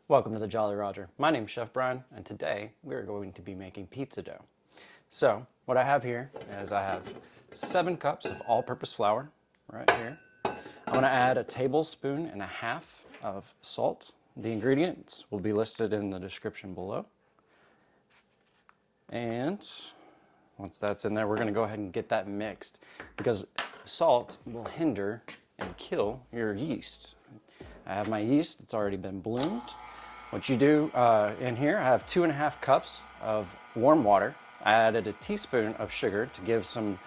Welcome to the Jolly Roger. My name's Chef Brian, and today we're going to be making pizza dough. So, what I have here is I have 7 cups of all-purpose flour right here. I'm going to add 1.5 tablespoons of salt. The ingredients will be listed in the description below. And once that's in there, we're going to go ahead and get that mixed because salt will hinder and kill your yeast. I have my yeast, it's already been bloomed. What you do in here, I have 2.5 cups of warm water. I added 1 teaspoon of sugar to give some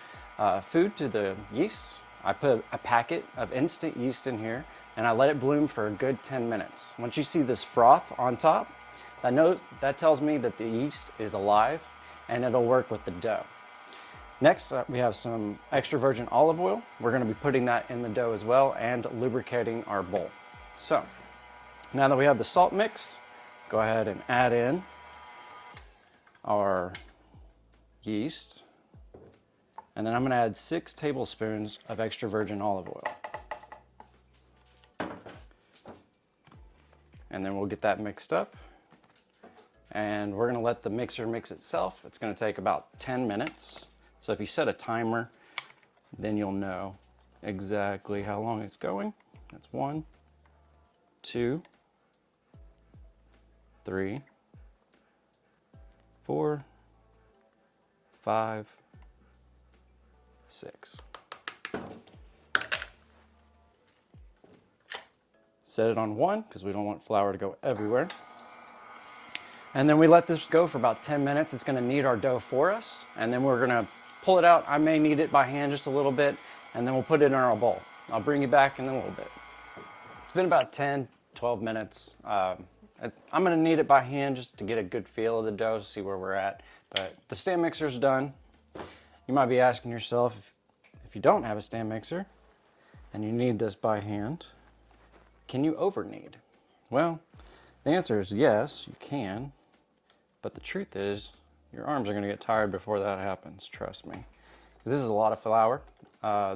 food to the yeast. I put a packet of instant yeast in here and I let it bloom for a good 10 minutes. Once you see this froth on top, that tells me that the yeast is alive and it'll work with the dough. Next, we have some extra virgin olive oil. We're going to be putting that in the dough as well and lubricating our bowl. So, now that we have the salt mixed, go ahead and add in our yeast. And then I'm going to add 6 tablespoons of extra virgin olive oil. And then we'll get that mixed up. And we're going to let the mixer mix itself. It's going to take about 10 minutes. So if you set a timer, then you'll know exactly how long it's going. That's 1, 2, 3, 4, 5, 6. Set it on 1 because we don't want flour to go everywhere. And then we let this go for about 10 minutes. It's going to knead our dough for us. And then we're going to pull it out. I may knead it by hand just a little bit. And then we'll put it in our bowl. I'll bring you back in a little bit. It's been about 10, 12 minutes. I'm going to knead it by hand just to get a good feel of the dough, see where we're at. But the stand mixer's done. You might be asking yourself, if you don't have a stand mixer and you knead this by hand, can you over knead? Well, the answer is yes, you can. But the truth is, your arms are going to get tired before that happens, trust me. This is a lot of flour.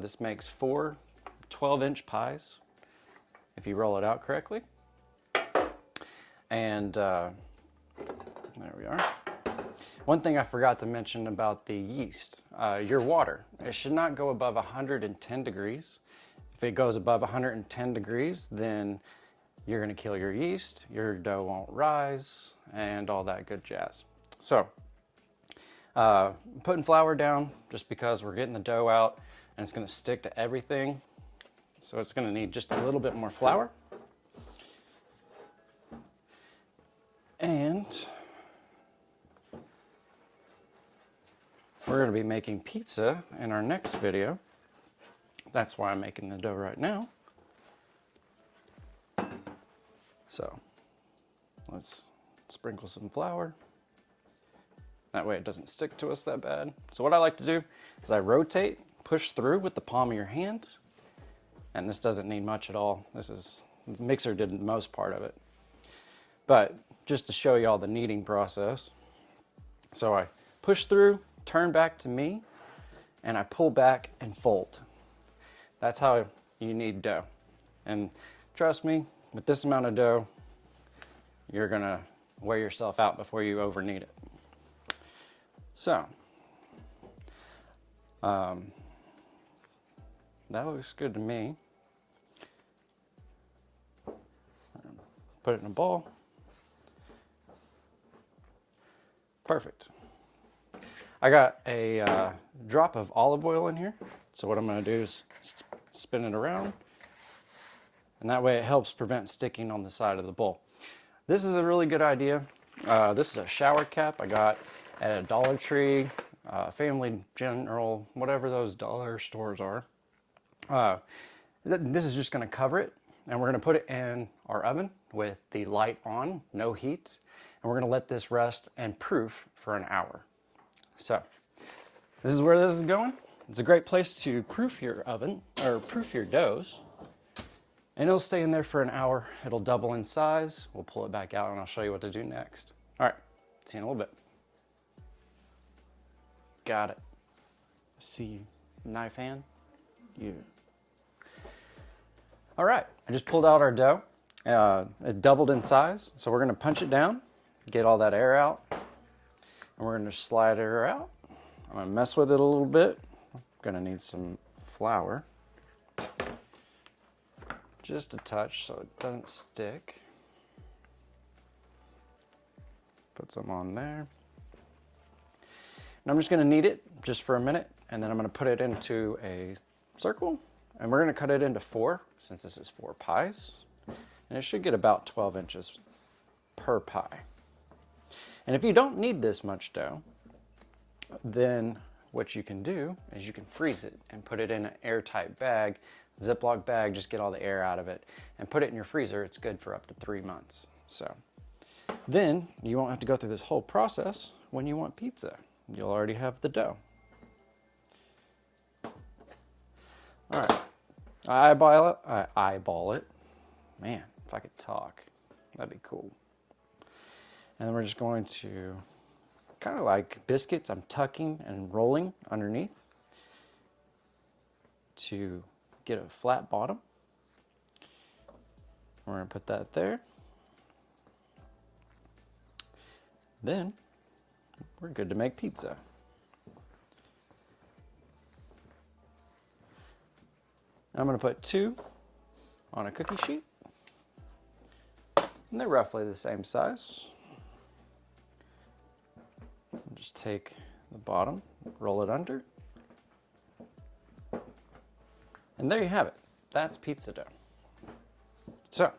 This makes 4 12-inch pies if you roll it out correctly. And there we are. One thing I forgot to mention about the yeast, your water. It should not go above 110 degrees. If it goes above 110 degrees, then you're going to kill your yeast, your dough won't rise, and all that good jazz. So, putting flour down just because we're getting the dough out and it's going to stick to everything. So it's going to need just a little bit more flour. And we're going to be making pizza in our next video. That's why I'm making the dough right now. So let's sprinkle some flour. That way it doesn't stick to us that bad. So what I like to do is I rotate, push through with the palm of your hand. And this doesn't need much at all. The mixer did the most part of it. But just to show you all the kneading process. So I push through, turn back to me, and I pull back and fold. That's how you knead dough. And trust me, with this amount of dough, you're gonna wear yourself out before you over knead it. So, that looks good to me. Put it in a bowl. Perfect. I got a drop of olive oil in here. So what I'm going to do is spin it around. And that way it helps prevent sticking on the side of the bowl. This is a really good idea. This is a shower cap I got at a Dollar Tree, Family General, whatever those dollar stores are. This is just going to cover it. And we're going to put it in our oven with the light on, no heat. And we're going to let this rest and proof for an hour. So, this is where this is going. It's a great place to proof your oven, or proof your doughs. And it'll stay in there for an hour. It'll double in size. We'll pull it back out and I'll show you what to do next. All right, see you in a little bit. Got it. See you. Knife hand? You. All right, I just pulled out our dough. It doubled in size. So we're gonna punch it down, get all that air out, and we're gonna slide her out. I'm gonna mess with it a little bit. I'm gonna need some flour. Just a touch so it doesn't stick. Put some on there. And I'm just gonna knead it just for a minute, and then I'm gonna put it into a circle, and we're gonna cut it into 4, since this is 4 pies. And it should get about 12 inches per pie. And if you don't need this much dough, then what you can do is you can freeze it and put it in an airtight bag, Ziploc bag, just get all the air out of it, and put it in your freezer. It's good for up to 3 months. So then you won't have to go through this whole process when you want pizza. You'll already have the dough. All right, I eyeball it. Man, if I could talk, that'd be cool. And then we're just going to, kind of like biscuits, I'm tucking and rolling underneath to get a flat bottom. We're gonna put that there. Then we're good to make pizza. I'm gonna put 2 on a cookie sheet. And they're roughly the same size. Just take the bottom, roll it under. And there you have it. That's pizza dough. So,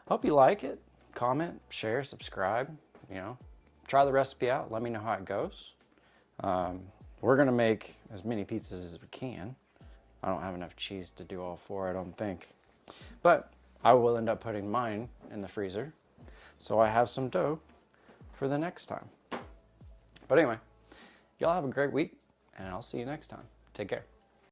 hope you like it. Comment, share, subscribe, try the recipe out. Let me know how it goes. We're gonna make as many pizzas as we can. I don't have enough cheese to do all 4, I don't think. But I will end up putting mine in the freezer, so I have some dough for the next time. But anyway, y'all have a great week, and I'll see you next time. Take care.